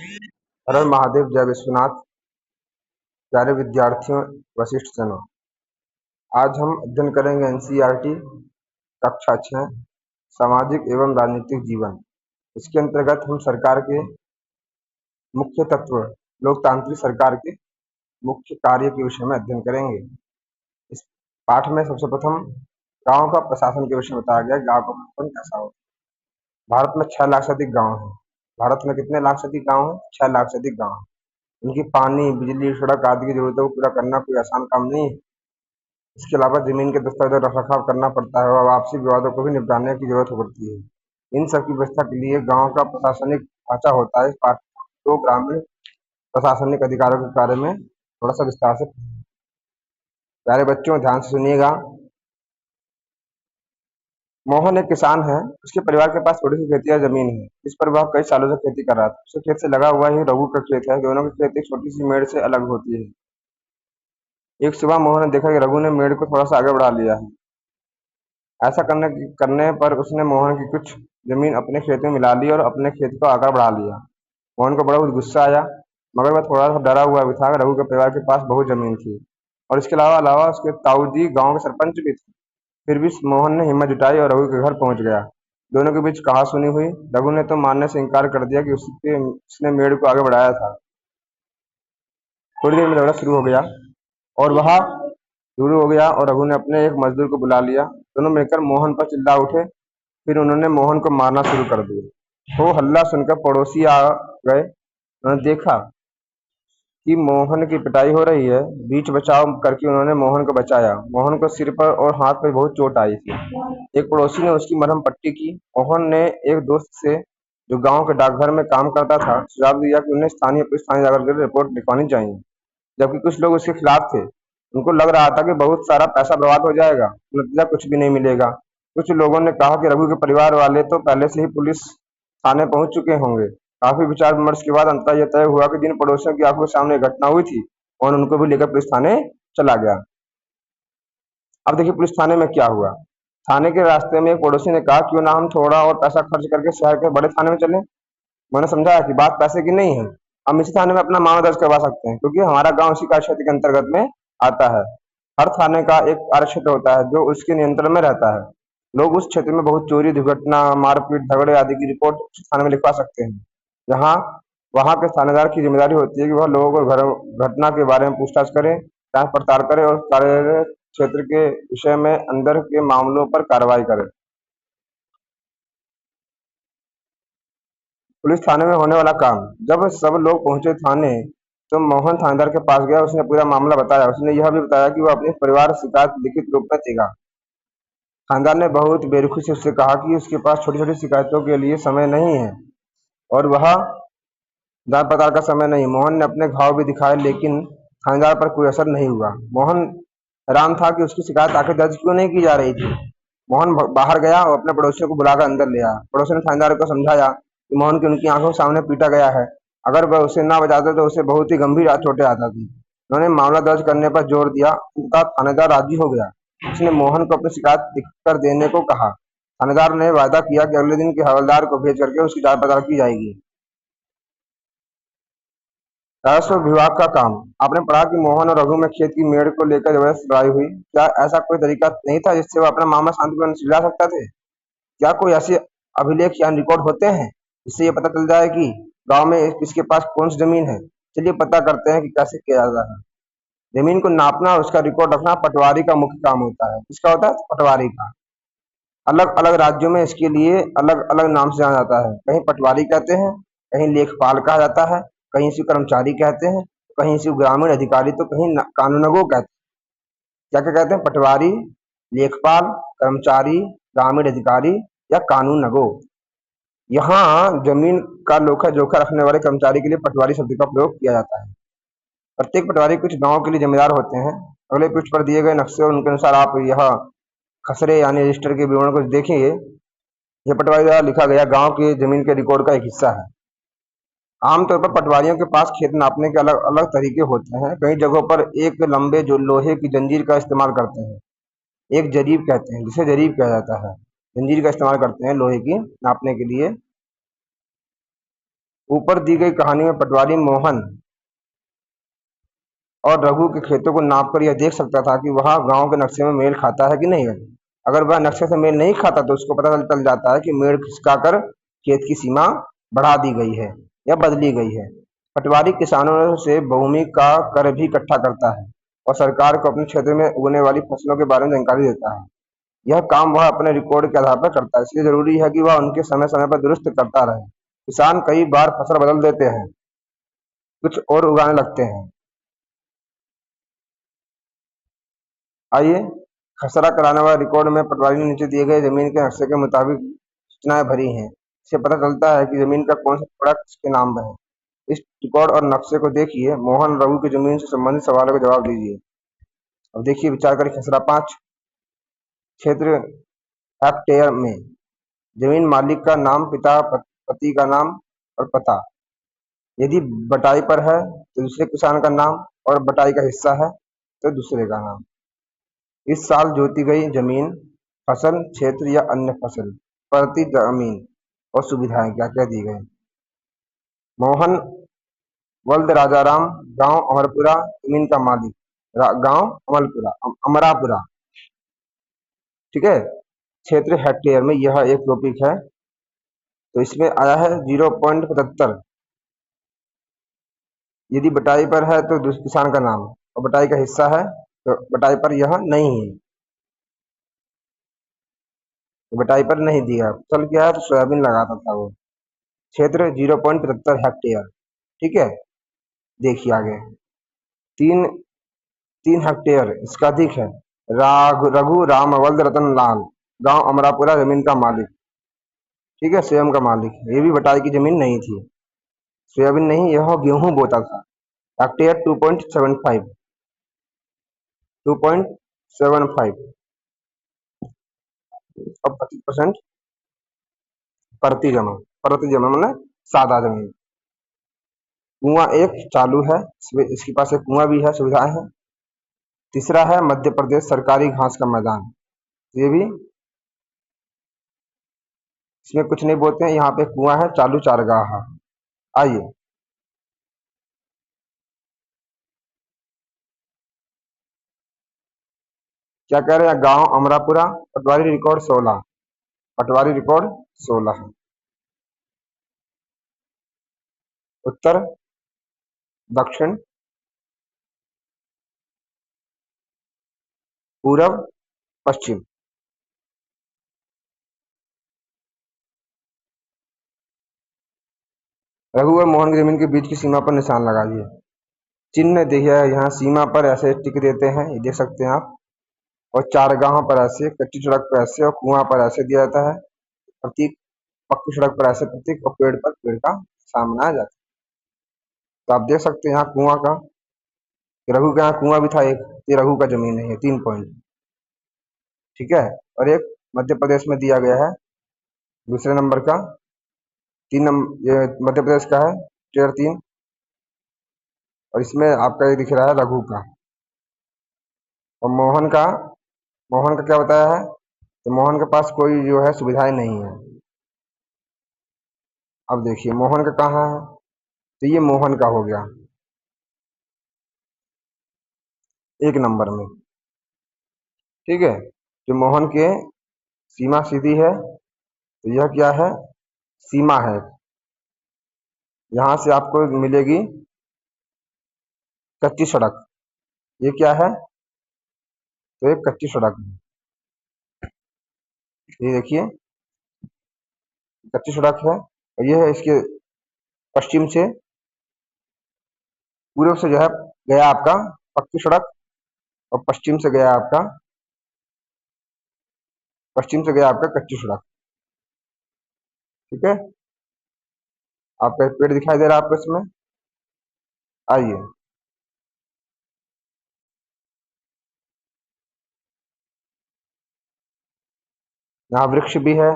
हर हर महादेव, जय विश्वनाथ। प्यारे विद्यार्थियों, वशिष्ठ जनों, आज हम अध्ययन करेंगे एनसीईआरटी कक्षा 6 सामाजिक एवं राजनीतिक जीवन। इसके अंतर्गत हम सरकार के मुख्य तत्व, लोकतांत्रिक सरकार के मुख्य कार्य के विषय में अध्ययन करेंगे। इस पाठ में सबसे प्रथम गांव का प्रशासन के विषय में बताया गया। गांव का प्रशासन कैसा होता है। भारत में 6 लाख से अधिक गांव हैं। भारत में कितने लाख से अधिक गांव हैं? 6 लाख से अधिक गांव हैं। उनकी पानी, बिजली, सड़क आदि की जरूरतों को पूरा करना कोई आसान काम नहीं है। इसके अलावा जमीन के दस्तावेजों का रखरखाव करना पड़ता है और आपसी विवादों को भी निपटाने की जरूरत पड़ती है। इन सब की व्यवस्था के लिए गांव का प्रशासनिक ढांचा होता है। इस पाठ को ग्रामीण प्रशासनिक अधिकारों के बारे में थोड़ा सा विस्तार से। प्यारे बच्चों, ध्यान से सुनिएगा। मोहन एक किसान है। उसके परिवार के पास थोड़ी सी खेती या जमीन है, जिस पर वह कई सालों से खेती कर रहा था। उसके खेत से लगा हुआ ही रघु का खेत है। दोनों की खेती एक छोटी सी मेड़ से अलग होती है। एक सुबह मोहन ने देखा कि रघु ने मेड़ को थोड़ा सा आगे बढ़ा लिया है। ऐसा करने पर उसने मोहन की कुछ जमीन अपने खेत में मिला ली और अपने खेत को आगे बढ़ा लिया। मोहन को बड़ा गुस्सा आया, मगर वह थोड़ा सा डरा हुआ भी था। रघु के परिवार के पास बहुत जमीन थी और इसके अलावा उसके ताऊजी गांव के सरपंच भी थे। फिर भी मोहन ने हिम्मत जुटाई और रघु के घर पहुंच गया। दोनों के बीच कहासुनी हुई। रघु ने तो मानने से इनकार कर दिया कि उसने मेड़ को आगे बढ़ाया था। थोड़ी देर में झगड़ा शुरू हो गया और रघु ने अपने एक मजदूर को बुला लिया। दोनों मिलकर मोहन पर चिल्ला उठे। फिर उन्होंने मोहन को मारना शुरू कर दिया। वो हल्ला सुनकर पड़ोसी आ गए। उन्होंने देखा कि मोहन की पिटाई हो रही है। बीच बचाव करके उन्होंने मोहन को बचाया। मोहन को सिर पर और हाथ पर बहुत चोट आई थी। एक पड़ोसी ने उसकी मरहम पट्टी की। मोहन ने एक दोस्त से, जो गांव के डाकघर में काम करता था, सुझाव दिया कि उन्हें स्थानीय पुलिस थाने जाकर रिपोर्ट लिखवानी चाहिए। जबकि कुछ लोग उसके खिलाफ थे। उनको लग रहा था कि बहुत सारा पैसा बर्बाद हो जाएगा, नतीजा कुछ भी नहीं मिलेगा। कुछ लोगों ने कहा कि रघु के परिवार वाले तो पहले से ही पुलिस थाने पहुंच चुके होंगे। काफी विचार विमर्श के बाद अंततः यह तय हुआ कि जिन पड़ोसियों की आंखों के सामने घटना हुई थी और उनको भी लेकर पुलिस थाने चला गया। अब देखिए पुलिस थाने में क्या हुआ। थाने के रास्ते में एक पड़ोसी ने कहा, क्यों ना हम थोड़ा और पैसा खर्च करके शहर के बड़े थाने में चले। मैंने समझाया कि बात पैसे की नहीं है, हम इसी थाने में अपना मामला दर्ज करवा सकते हैं, क्योंकि हमारा गांव इसी कार्य क्षेत्र के अंतर्गत में आता है। हर थाने का एक कार्य क्षेत्र होता है जो उसके नियंत्रण में रहता है। लोग उस क्षेत्र में बहुत चोरी, दुर्घटना, मारपीट, झगड़े आदि की रिपोर्ट उस थाने में लिखवा सकते हैं। जहाँ वहाँ के थानेदार की जिम्मेदारी होती है कि वह लोगों को घटना के बारे में पूछताछ करे, जांच पड़ताल करे और कार्य क्षेत्र के विषय में अंदर के मामलों पर कार्रवाई करे। पुलिस थाने में होने वाला काम। जब सब लोग पहुंचे थाने, तो मोहन थानेदार के पास गया। उसने पूरा मामला बताया। उसने यह भी बताया कि वह अपने परिवार से शिकायत लिखित रूप में देगा। थानेदार ने बहुत बेरुखी से उससे कहा कि उसके पास छोटी छोटी शिकायतों के लिए समय नहीं है और वह जांच पड़ताल का समय नहीं। मोहन ने अपने घाव भी दिखाए, लेकिन थानेदार पर कोई असर नहीं हुआ। मोहन हैरान था कि उसकी शिकायत आखिर दर्ज क्यों नहीं की जा रही थी। मोहन बाहर गया और अपने पड़ोसियों को बुलाकर अंदर ले आया। पड़ोसी ने थानेदार को समझाया कि मोहन की उनकी आंखों के सामने पीटा गया है। अगर वह उसे ना बचाते तो उसे बहुत ही गंभीर चोटें आ जाती। उन्होंने मामला दर्ज करने पर जोर दिया। उनका थानेदार राजी हो गया। उसने मोहन को अपनी शिकायत लिखकर देने को कहा। थानेदार ने वादा किया कि अगले दिन के हवलदार को भेज करके उसकी जांच पड़ताल की जाएगी। राजस्व विभाग का काम। आपने पढ़ा कि मोहन और रघु में खेत की मेड़ को लेकर जबरदस्त लड़ाई हुई। क्या ऐसा कोई तरीका नहीं था जिससे वो अपना मामला शांतिपूर्ण सुलझा सकता थे? क्या कोई ऐसे अभिलेख या रिकॉर्ड होते हैं जिससे ये पता चल जाए कि गांव में किसके पास कौन सी जमीन है? चलिए पता करते हैं कि कैसे किया जाता है। जमीन को नापना और उसका रिकॉर्ड रखना पटवारी का मुख्य काम होता है। किसका होता है? पटवारी का। अलग अलग राज्यों में इसके लिए अलग अलग नाम से जाना जाता है। कहीं पटवारी कहते हैं, कहीं लेखपाल कहा जाता है, कहीं इसे कर्मचारी कहते हैं, कहीं इसे ग्रामीण अधिकारी, तो कहीं कानूनगो कहते हैं। क्या क्या कहते हैं? पटवारी, लेखपाल, कर्मचारी, ग्रामीण अधिकारी या कानूनगो। यहाँ जमीन का लेखा जोखा रखने वाले कर्मचारी के लिए पटवारी शब्द का प्रयोग किया जाता है। प्रत्येक पटवारी कुछ गांव के लिए जिम्मेदार होते हैं। अगले पृष्ठ पर दिए गए नक्शे और उनके अनुसार आप यह खसरे यानी रजिस्टर के विवरण को देखेंगे। यह पटवारी द्वारा लिखा गया गांव की जमीन के रिकॉर्ड का एक हिस्सा है। आमतौर पर पटवारियों के पास खेत नापने के अलग अलग तरीके होते हैं। कई जगहों पर एक लंबे जो लोहे की जंजीर का इस्तेमाल करते हैं। एक जरीब कहते हैं, जिसे जरीब कहा जाता है। जंजीर का इस्तेमाल करते हैं लोहे की नापने के लिए। ऊपर दी गई कहानी में पटवारी मोहन और रघु के खेतों को नापकर यह देख सकता था कि वह गांव के नक्शे में मेल खाता है कि नहीं। अगर वह नक्शे से मेल नहीं खाता तो उसको पता चल जाता है कि मेड़ खिसकाकर खेत की सीमा बढ़ा दी गई है या बदली गई है। पटवारी किसानों से भूमि का कर भी इकट्ठा करता है और सरकार को अपने क्षेत्र में उगने वाली फसलों के बारे में जानकारी देता है। यह काम वह अपने रिकॉर्ड के आधार पर करता है, इसलिए जरूरी है कि वह उनके समय समय पर दुरुस्त करता रहे। किसान कई बार फसल बदल देते हैं, कुछ और उगाने लगते हैं। आइए, खसरा कराने वाले रिकॉर्ड में पटवारी ने नीचे दिए गए जमीन के नक्शे के मुताबिक सूचनाएं भरी हैं। इससे पता चलता है कि जमीन का कौन सा टुकड़ा किसके नाम पर है। इस रिकॉर्ड और नक्शे को देखिए, मोहन रघु की जमीन से संबंधित सवालों का जवाब दीजिए। अब देखिए, विचार करें। खसरा 5, क्षेत्र हेक्टेयर में, जमीन मालिक का नाम, पिता पति का नाम और पता। यदि बटाई पर है तो दूसरे किसान का नाम और बटाई का हिस्सा है तो दूसरे का नाम। इस साल जोती गई जमीन, फसल क्षेत्र या अन्य फसल, प्रति जमीन और सुविधाएं क्या क्या दी गई। मोहन वल्द राजाराम, गांव अमरपुरा, जमीन का मालिक गांव अमलपुरा अमरापुरा। ठीक है, क्षेत्र हेक्टेयर में यह एक टॉपिक है, तो इसमें आया है 0.75। यदि बटाई पर है तो किसान का नाम और बटाई का हिस्सा है तो बटाई पर यह नहीं है, तो बटाई पर नहीं दिया। फसल क्या है तो सोयाबीन लगाता था वो। क्षेत्र 0.75 हेक्टेयर। ठीक है, देखिए आगे। 3 हेक्टेयर, इसका अधिक है। रघु राम वल्द रतन लाल, गांव अमरापुरा, जमीन का मालिक। ठीक है, स्वयं का मालिक। ये भी बटाई की जमीन नहीं थी, सोयाबीन नहीं, यह गेहूं बोता था। हेक्टेयर 2.75 और 25% प्रति जमा मतलब सादा जमीन। कुआं एक चालू है, इसके पास एक कुआं भी है, सुविधाएं है। तीसरा है मध्य प्रदेश सरकारी घास का मैदान, ये भी इसमें कुछ नहीं बोलते हैं। यहाँ पे कुआं है, चालू चारगाह। आइए, क्या कह रहे हैं। गांव अमरापुरा, पटवारी रिकॉर्ड 16, पटवारी रिकॉर्ड 16। उत्तर, दक्षिण, पूरब, पश्चिम। रघु और मोहन की जमीन के बीच की सीमा पर निशान लगाइए। चिन्ह देखिए, यहाँ सीमा पर ऐसे टिक देते हैं, ये देख सकते हैं आप। और चारगाह पर ऐसे, कच्ची सड़क पर ऐसे और कुआं पर ऐसे दिया जाता है प्रतीक, पक्की सड़क पर ऐसे प्रतीक और पेड़ पर पेड़ का सामना आ जाता है। तो आप देख सकते हैं यहाँ कुआं का, रघु के यहाँ कुआं भी था एक, ये रघु का जमीन है, ये 3 पॉइंट। ठीक है, और एक मध्य प्रदेश में दिया गया है दूसरे नंबर का, 3 नंबर ये मध्य प्रदेश का है, टियर 3। और इसमें आपका ये दिख रहा है रघु का। और मोहन का क्या बताया है, तो मोहन के पास कोई जो है सुविधाएं नहीं है। अब देखिए मोहन का कहाँ है, तो ये मोहन का हो गया 1 नंबर में। ठीक है, जो मोहन के सीमा सीधी है, तो यह क्या है, सीमा है। यहां से आपको मिलेगी कच्ची सड़क, ये क्या है, तो एक कच्ची सड़क है। ये देखिए कच्ची सड़क है, और ये है इसके पश्चिम से, पूर्व से जो है गया आपका पक्की सड़क, और पश्चिम से गया आपका कच्ची सड़क। ठीक है, आपका एक पेड़ दिखाई दे रहा है आपको इसमें। आइए, यहाँ वृक्ष भी है,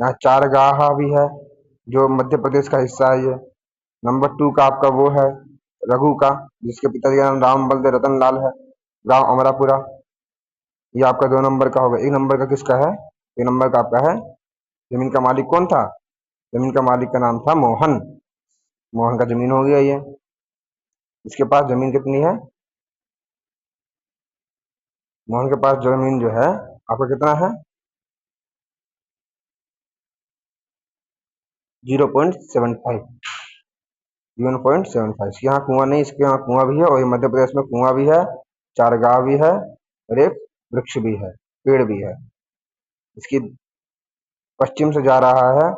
यहाँ चारगाह भी है, जो मध्य प्रदेश का हिस्सा है ये। नंबर 2 का आपका वो है रघु का, जिसके पिताजी का नाम राम बलदेव रतन लाल है, गांव अमरापुरा। ये आपका 2 नंबर का होगा। 1 नंबर का किसका है, 1 नंबर का आपका है, जमीन का मालिक कौन था, जमीन का मालिक का नाम था मोहन। मोहन का जमीन हो गया ये। इसके पास जमीन कितनी है? मोहन के पास जमीन जो है आपका कितना है? 0.75। 0.75। इसके यहाँ कुआं नहीं, इसके यहाँ कुआं भी है, और ये मध्य प्रदेश में कुआं भी है, चारागाह भी है, और एक वृक्ष भी है, पेड़ भी है। इसकी पश्चिम से जा रहा है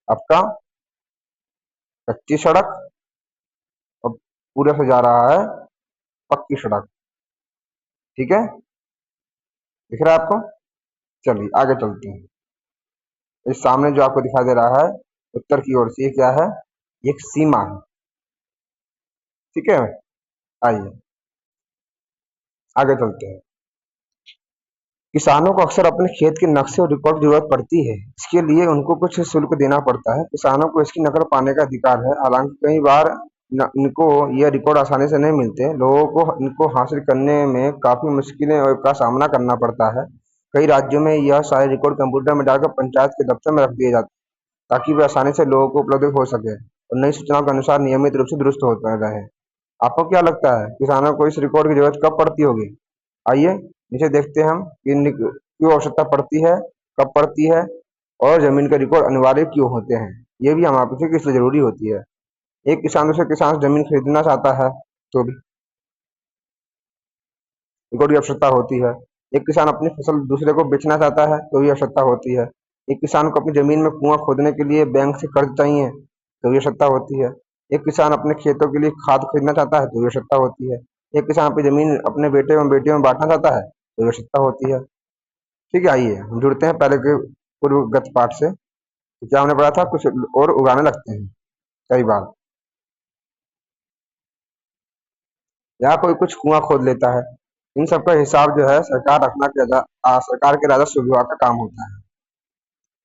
आपका कच्ची सड़क, और पूरे से जा रहा है पक्की सड़क। ठीक है, दिख रहा है आपको? चलिए आगे चलते हैं। इस सामने जो आपको दिखाई दे रहा है उत्तर की ओर से, ये क्या है? एक सीमा है। ठीक है, आइए आगे चलते हैं। किसानों को अक्सर अपने खेत के नक्शे और रिकॉर्ड की जरूरत पड़ती है। इसके लिए उनको कुछ शुल्क देना पड़ता है। किसानों को इसकी नकल पाने का अधिकार है, हालांकि कई बार इनको यह रिकॉर्ड आसानी से नहीं मिलते। लोगों को इनको हासिल करने में काफी मुश्किलें का सामना करना पड़ता है। कई राज्यों में यह सारे रिकॉर्ड कंप्यूटर में डालकर पंचायत के दफ्तर में रख दिए जाते हैं, ताकि वे आसानी से लोगों को उपलब्ध हो सके और नई सूचनाओं के अनुसार नियमित रूप से दुरुस्त होता रहे। आपको क्या लगता है किसानों को इस रिकॉर्ड की जरूरत कब पड़ती होगी? आइए नीचे देखते हैं हम कि क्यों आवश्यकता पड़ती है, कब पड़ती है, और जमीन का रिकॉर्ड अनिवार्य क्यों होते हैं। ये भी हम आपसे किस लिए जरूरी होती है। एक किसान दूसरे किसान से जमीन खरीदना चाहता है तो भी रिकॉर्ड की आवश्यकता होती है। एक किसान अपनी फसल दूसरे को बेचना चाहता है तो भी आवश्यकता होती है। एक किसान को अपनी जमीन में कुआं खोदने के लिए बैंक से कर्ज चाहिए तो भी आवश्यकता होती है। एक किसान अपने खेतों के लिए खाद खरीदना चाहता है तो भी आवश्यकता होती है। एक किसान अपनी जमीन अपने बेटे एवं बेटियों में बांटना चाहता है तो भी आवश्यकता होती है। ठीक है, आइए हम जुड़ते हैं पहले के पूर्वगत पाठ से। तो क्या हमने पढ़ा था? कुछ और उगाने लगते हैं कई बार, या कोई कुछ कुआं खोद लेता है। इन सब का हिसाब जो है सरकार रखना सरकार के राजस्व विभाग का काम होता है।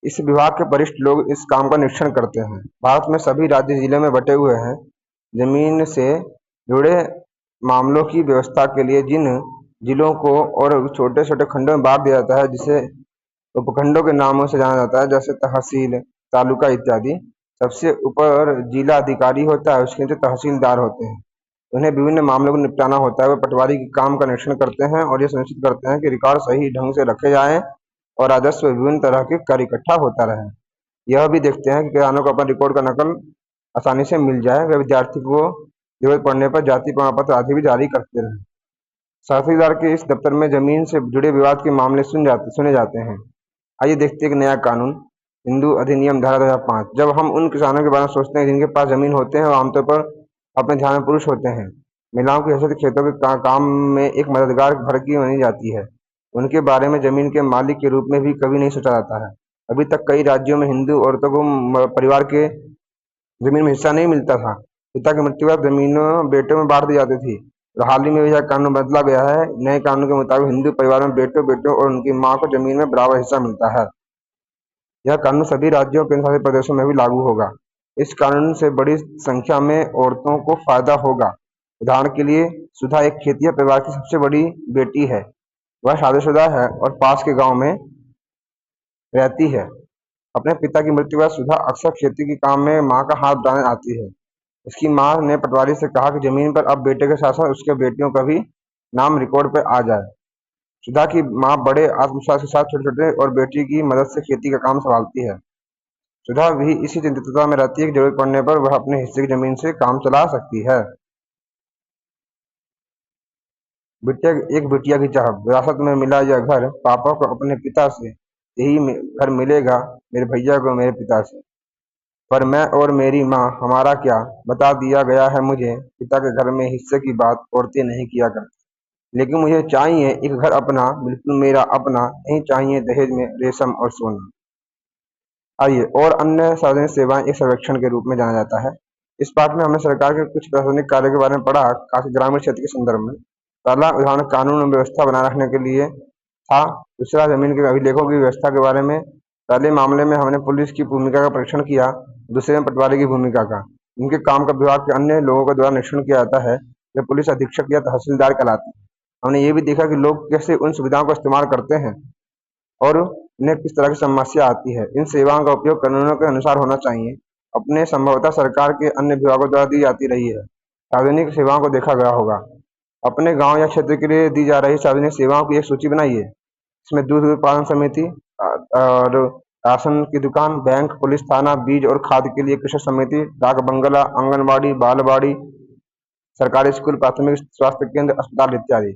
इस विभाग के वरिष्ठ लोग इस काम का निरीक्षण करते हैं। भारत में सभी राज्य जिले में बटे हुए हैं। जमीन से जुड़े मामलों की व्यवस्था के लिए जिन जिलों को और छोटे छोटे खंडों में बांट दिया जाता है, जिसे उपखंडों के नामों से जाना जाता है, जैसे तहसील, तालुका इत्यादि। सबसे ऊपर जिला अधिकारी होता है, उसके नीचे तहसीलदार होते हैं। उन्हें विभिन्न मामलों को निपटाना होता है। वे पटवारी के काम का निरीक्षण करते हैं और ये सुनिश्चित करते हैं कि रिकॉर्ड सही ढंग से रखे जाएं और राजस्व विभिन्न तरह के कर इकट्ठा होता रहे। यह भी देखते हैं कि किसानों को अपने रिकॉर्ड का नकल आसानी से मिल जाए। वे विद्यार्थी को जरूरत पड़ने पर जाति प्रमाण पत्र आदि भी जारी करते रहे। तहसीलदार के इस दफ्तर में जमीन से जुड़े विवाद के मामले सुने जाते हैं। आइए देखते हैं एक नया कानून, हिंदू अधिनियम धारा 2005। जब हम उन किसानों के बारे में सोचते हैं जिनके पास जमीन होते हैं, वो आमतौर पर अपने ध्यान में पुरुष होते हैं। महिलाओं की हैसियत खेतों के काम में एक मददगार भर की मानी जाती है। उनके बारे में जमीन के मालिक के रूप में भी कभी नहीं सोचा जाता है। अभी तक कई राज्यों में हिंदू औरतों को परिवार के जमीन में हिस्सा नहीं मिलता था। पिता की मृत्यु के बाद जमीनों बेटों में बांट दी जाती थी। और हाल ही में यह कानून बदला गया है। नए कानून के मुताबिक हिंदू परिवार में बेटों बेटों और उनकी माँ को जमीन में बराबर हिस्सा मिलता है। यह कानून सभी राज्यों और केंद्रशासित प्रदेशों में भी लागू होगा। इस कानून से बड़ी संख्या में औरतों को फायदा होगा। उदाहरण के लिए सुधा एक खेतिया परिवार की सबसे बड़ी बेटी है। वह शादीशुदा है और पास के गांव में रहती है। अपने पिता की मृत्यु के बाद सुधा अक्सर खेती के काम में मां का हाथ बटाने आती है। उसकी मां ने पटवारी से कहा कि जमीन पर अब बेटे के साथ साथ उसके बेटियों का भी नाम रिकॉर्ड पर आ जाए। सुधा की मां बड़े आत्मविश्वास के साथ छोटे छोटे और बेटी की मदद से खेती का काम संभालती है। सुधा भी इसी चिंतितता में रहती है कि जरूरत पड़ने पर वह अपने हिस्से की जमीन से काम चला सकती है। एक बिटिया की चाह, विरासत में मिला यह घर पापा को अपने पिता से, यही घर मिलेगा मेरे भैया को मेरे पिता से। पर मैं और मेरी माँ हमारा क्या, बता दिया गया है मुझे। पिता के घर में हिस्से की बात औरतें नहीं किया करती। लेकिन मुझे चाहिए एक घर अपना, बिल्कुल मेरा अपना, नहीं चाहिए दहेज में रेशम और सोना। आइए, और अन्य सार्वजनिक सेवाएं एक सर्वेक्षण के रूप में जाना जाता है। इस पाठ में हमने सरकार के कुछ प्रशासनिक कार्य के बारे में पढ़ा, खासकर ग्रामीण क्षेत्र के संदर्भ में। पहला उदाहरण कानून और व्यवस्था बनाए रखने के लिए था। दूसरा जमीन के अभिलेखों की व्यवस्था के बारे में। पहले मामले में हमने पुलिस की भूमिका का परीक्षण किया, दूसरे में पटवारी की भूमिका का। इनके काम का विभाग के अन्य लोगों के द्वारा निरीक्षण किया जाता है, जो पुलिस अधीक्षक या तहसीलदार कहलाते हैं। हमने ये भी देखा कि लोग कैसे उन सुविधाओं का इस्तेमाल करते हैं और उन्हें किस तरह की समस्या आती है। इन सेवाओं का उपयोग कानूनों के अनुसार होना चाहिए। अपने संभवतः सरकार के अन्य विभागों द्वारा दी जाती रही है। सार्वजनिक सेवाओं को देखा गया होगा। अपने गांव या क्षेत्र के लिए दी जा रही सार्वजनिक सेवाओं की एक सूची बनाइए। इसमें दूध उत्पादन समिति और राशन की दुकान, बैंक, पुलिस थाना, बीज और खाद के लिए कृषक समिति, डाक बंगला, आंगनबाड़ी, बालवाड़ी, सरकारी स्कूल, प्राथमिक स्वास्थ्य केंद्र, अस्पताल इत्यादि।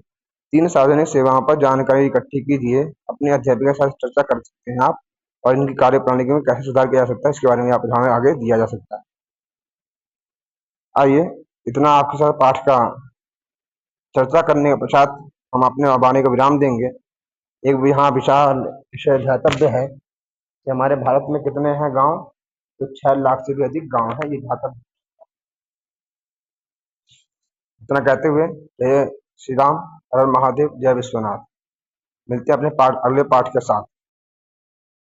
3 सार्वजनिक सेवाओं पर जानकारी इकट्ठी कीजिए। अपने अध्यापक के साथ चर्चा कर सकते हैं आप और इनकी कार्यप्रणाली में कैसे सुधार किया जा सकता है, इसके बारे में आप ध्यान आगे दिया जा सकता है। आइए, इतना आपके साथ पाठ का चर्चा करने के पश्चात हम अपने वाणी को विराम देंगे। एक यहाँ विशाल विषय ध्यातव्य है कि हमारे भारत में कितने हैं गांव? तो 6 लाख से भी अधिक गांव हैं। ये ध्यातव्य। इतना कहते हुए जय श्री राम, हर हर महादेव, जय विश्वनाथ। मिलते हैं अपने अगले पाठ के साथ।